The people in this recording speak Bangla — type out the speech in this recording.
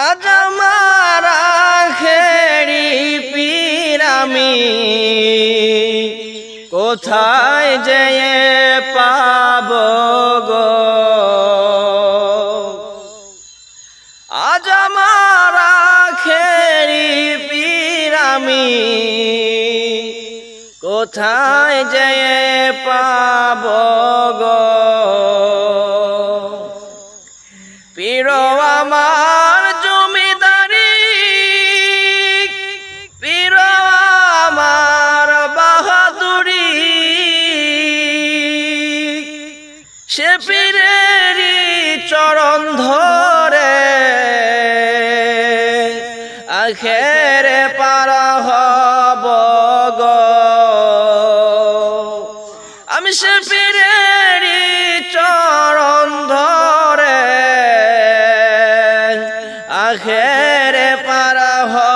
আজ আমার আখেরি পীর আমি কোথায় যেয়ে পাব গো। আজ আমার আখেরি পীর আমি কোথায় যেয়ে পাব গো। পীর আমার জমিদারি, পীর আমার বাহাদুরি, সে পীরেরই চরণ ধরে আখেরে পার হব গো। আমি সে পীরেরই চরণ ধরে আখেরে পার হব